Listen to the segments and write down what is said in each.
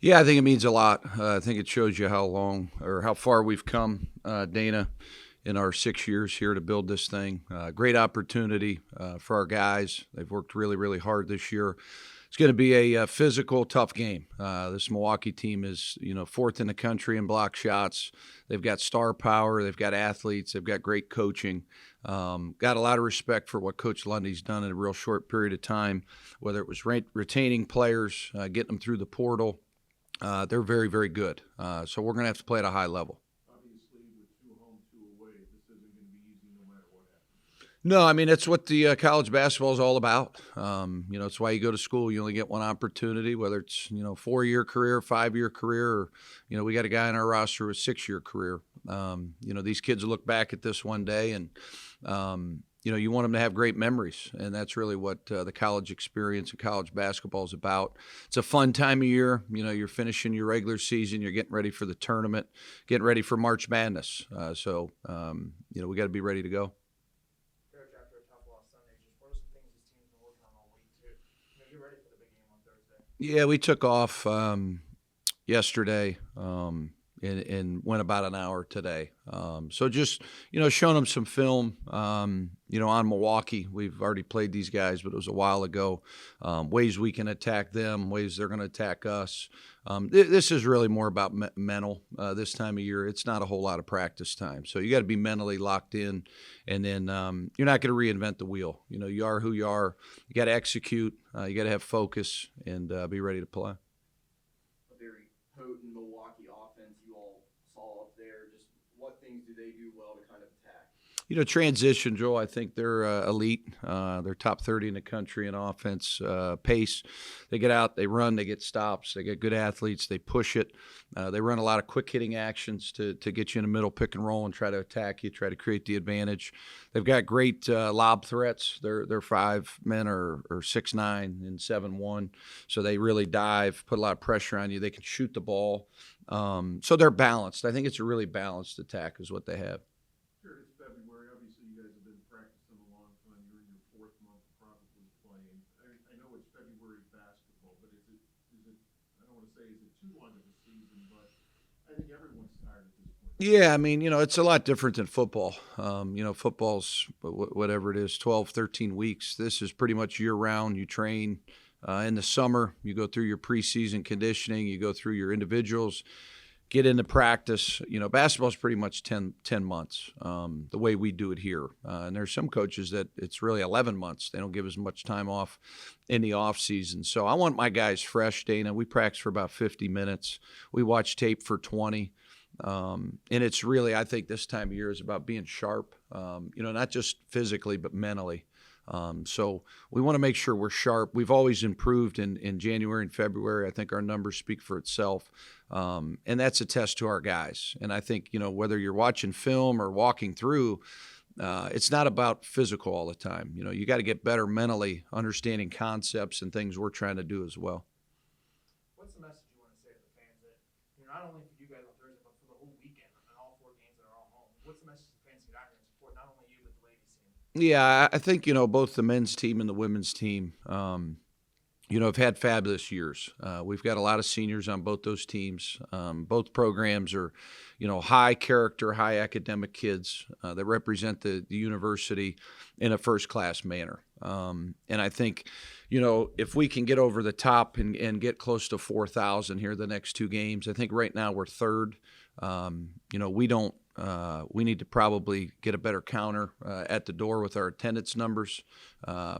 Yeah, I think it means a lot. I think it shows you how long or how far we've come, Dana, in our 6 years here to build this thing. Great opportunity for our guys. They've worked really, really hard this year. It's going to be a physical, tough game. This Milwaukee team is, fourth in the country in block shots. They've got star power. They've got athletes. They've got great coaching. Got a lot of respect for what Coach Lundy's done in a real short period of time, whether it was retaining players, getting them through the portal. They're very, very good. So we're going to have to play at a high level. Obviously, with two home, two away, this isn't going to be easy no matter what happens. No, I mean, that's what the college basketball is all about. It's why you go to school. You only get one opportunity, whether it's, 4-year career, 5-year career, or, we got a guy in our roster with 6-year career. These kids will look back at this one day and, you want them to have great memories, and that's really what the college experience and college basketball is about. It's a fun time of year. You're finishing your regular season. You're getting ready for the tournament, getting ready for March Madness. We got to be ready to go. Coach, after a tough loss Sunday, just what are some things this team's been working on all week to get ready for the big game on Thursday? Yeah, we took off yesterday. And went about an hour today. So just, showing them some film, on Milwaukee. We've already played these guys, but it was a while ago. Ways we can attack them, ways they're going to attack us. This is really more about mental this time of year. It's not a whole lot of practice time. So you got to be mentally locked in, and then you're not going to reinvent the wheel. You are who you are. You got to execute. You got to have focus and be ready to play. A very potent Milwaukee offense you all saw up there. Just what things do they do well to kind of attack? Transition, Joel, I think they're elite. They're top 30 in the country in offense, pace. They get out, they run, they get stops. They get good athletes. They push it. They run a lot of quick-hitting actions to get you in the middle, pick and roll, and try to attack you, try to create the advantage. They've got great lob threats. Their 5 men are 6'9" and 7'1", so they really dive, put a lot of pressure on you. They can shoot the ball. So they're balanced. I think it's a really balanced attack is what they have. Sure, it's February. Obviously, you guys have been practicing a long time. You're in your 4th month probably playing. I know it's February basketball, but is it? I don't want to say is it too long of a season, but I think everyone's tired at this point. Yeah, I mean, it's a lot different than football. Football's whatever it is, 12, 13 weeks. This is pretty much year-round. You train in the summer. You go through your preseason conditioning. You go through your individuals, get into practice. Basketball's pretty much 10 months, the way we do it here. And there's some coaches that it's really 11 months. They don't give as much time off in the off season. So I want my guys fresh, Dana. We practice for about 50 minutes. We watch tape for 20. And it's really, I think this time of year is about being sharp, not just physically, but mentally. So we want to make sure we're sharp. We've always improved in January and February. I think our numbers speak for itself. And that's a test to our guys. And I think, whether you're watching film or walking through, it's not about physical all the time. You got to get better mentally, understanding concepts and things we're trying to do as well. What's the message you want to say to the fans that, not only for you guys on Thursday, but for the whole weekend and all 4 games that are all home? What's the message the fans get out here and support not only you, but the ladies team? Yeah, I think, both the men's team and the women's team, have had fabulous years. We've got a lot of seniors on both those teams. Both programs are, high character, high academic kids that represent the university in a first-class manner. And I think, if we can get over the top and get close to 4,000 here the next 2 games, I think right now we're 3rd. We need to probably get a better counter at the door with our attendance numbers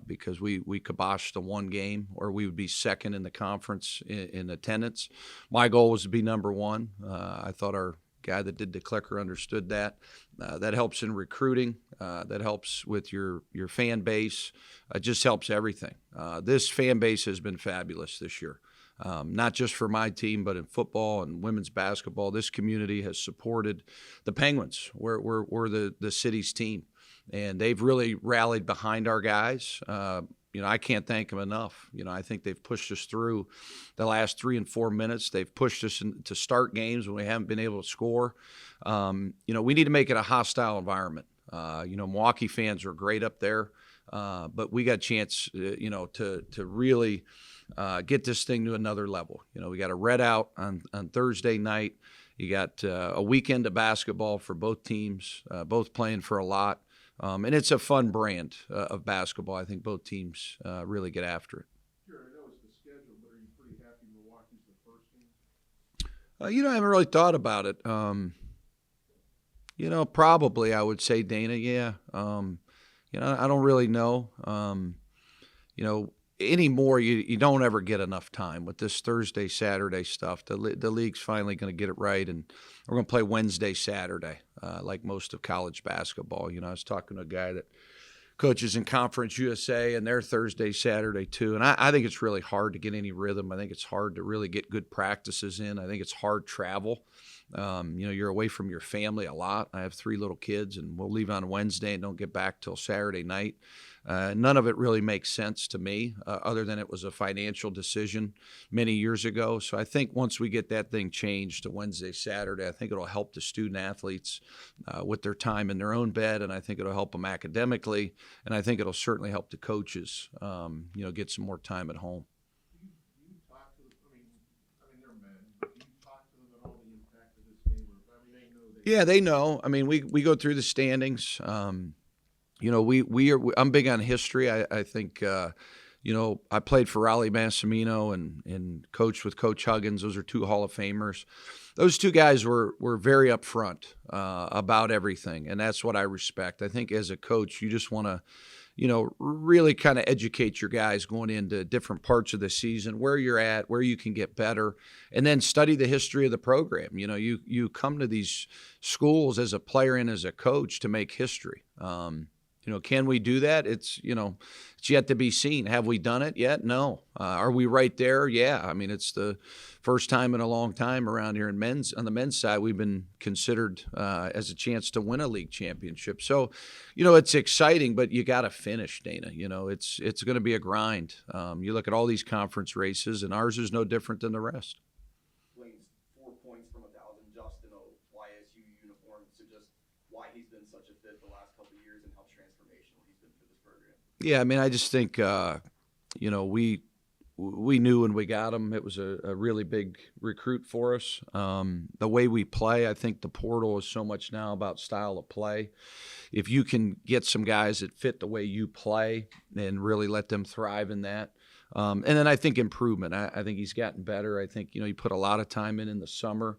because we kiboshed the 1 game, or we would be 2nd in the conference in attendance. My goal was to be number 1. I thought our guy that did the clicker understood that. That helps in recruiting. That helps with your fan base. It just helps everything. This fan base has been fabulous this year. Not just for my team, but in football and women's basketball. This community has supported the Penguins. We're the city's team, and they've really rallied behind our guys. I can't thank them enough. I think they've pushed us through the last 3 and 4 minutes. They've pushed us to start games when we haven't been able to score. We need to make it a hostile environment. Milwaukee fans are great up there, but we got a chance, to really get this thing to another level. We got a red out on Thursday night. You got a weekend of basketball for both teams, both playing for a lot. And it's a fun brand of basketball. I think both teams really get after it. Sure, I know it's the schedule, but are you pretty happy Milwaukee's the first team? I haven't really thought about it. Probably I would say Dana. Yeah. I don't really know. Anymore, you don't ever get enough time with this Thursday, Saturday stuff. The league's finally going to get it right, and we're going to play Wednesday, Saturday, like most of college basketball. I was talking to a guy that coaches in Conference USA, and they're Thursday, Saturday too. And I think it's really hard to get any rhythm. I think it's hard to really get good practices in. I think it's hard travel. You're away from your family a lot. I have 3 little kids, and we'll leave on Wednesday and don't get back till Saturday night. None of it really makes sense to me, other than it was a financial decision many years ago. So I think once we get that thing changed to Wednesday, Saturday, I think it'll help the student athletes with their time in their own bed, and I think it'll help them academically, and I think it'll certainly help the coaches, get some more time at home. Do you talk to they're men, but do you talk to them at all the impact of this game? They know that. Yeah, they know. We go through the standings. I'm big on history. I think, I played for Raleigh Massimino and coached with Coach Huggins. Those are 2 Hall of Famers. Those 2 guys were very upfront about everything, and that's what I respect. I think as a coach, you just want to, really kind of educate your guys going into different parts of the season, where you're at, where you can get better, and then study the history of the program. You come to these schools as a player and as a coach to make history. Can we do that? It's yet to be seen. Have we done it yet? No. Are we right there? Yeah. It's the first time in a long time around here on the men's side we've been considered as a chance to win a league championship. So, it's exciting, but you got to finish, Dana. It's going to be a grind. You look at all these conference races, and ours is no different than the rest. Wayne's 4 points from 1,000 just in a YSU uniform. So just why he's been such a fit the last couple of years and how transformational he's been for this program. Yeah, I just think, we knew when we got him it was a really big recruit for us. The way we play, I think the portal is so much now about style of play. If you can get some guys that fit the way you play and really let them thrive in that. And then I think improvement. I think he's gotten better. I think, he put a lot of time in the summer.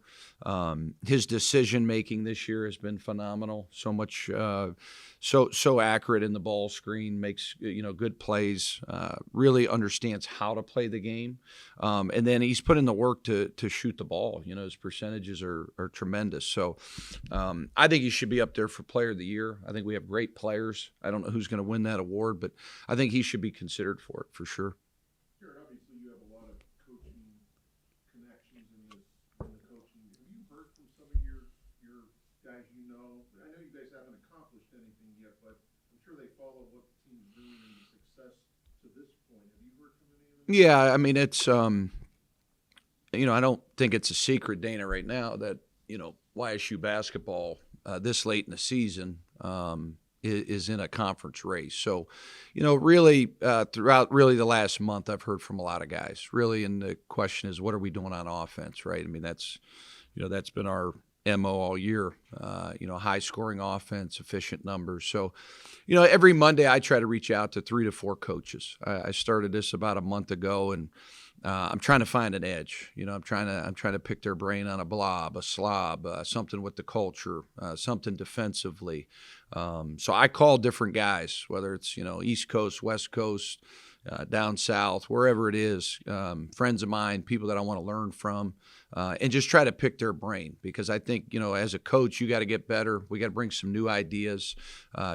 His decision-making this year has been phenomenal. So much, so accurate in the ball screen, makes, good plays, really understands how to play the game. And then he's put in the work to shoot the ball. His percentages are tremendous. So I think he should be up there for Player of the Year. I think we have great players. I don't know who's going to win that award, but I think he should be considered for it for sure. Obviously, you have a lot of coaching connections in the coaching. Have you heard from some of your guys? I know you guys haven't accomplished anything yet, but I'm sure they follow what the team's doing and the success to this point. Have you heard from any of them? Yeah, it's I don't think it's a secret, Dana, right now that YSU basketball this late in the season is in a conference race. So, really throughout really the last month, I've heard from a lot of guys. Really, and the question is, what are we doing on offense, right? That's been our MO all year. High scoring offense, efficient numbers. So, every Monday I try to reach out to 3 to 4 coaches. I started this about a month ago, and I'm trying to find an edge. I'm trying to pick their brain on a blob, a slob, something with the culture, something defensively. So I call different guys, whether it's East Coast, West Coast, down south, wherever it is, friends of mine, people that I want to learn from, and just try to pick their brain, because I think as a coach you got to get better. We got to bring some new ideas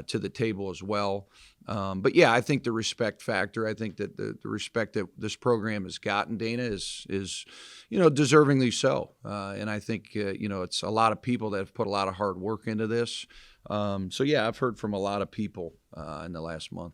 to the table as well. But yeah, I think the respect factor. I think that the respect that this program has gotten, Dana, is deservingly so. And I think it's a lot of people that have put a lot of hard work into this. So yeah, I've heard from a lot of people in the last month.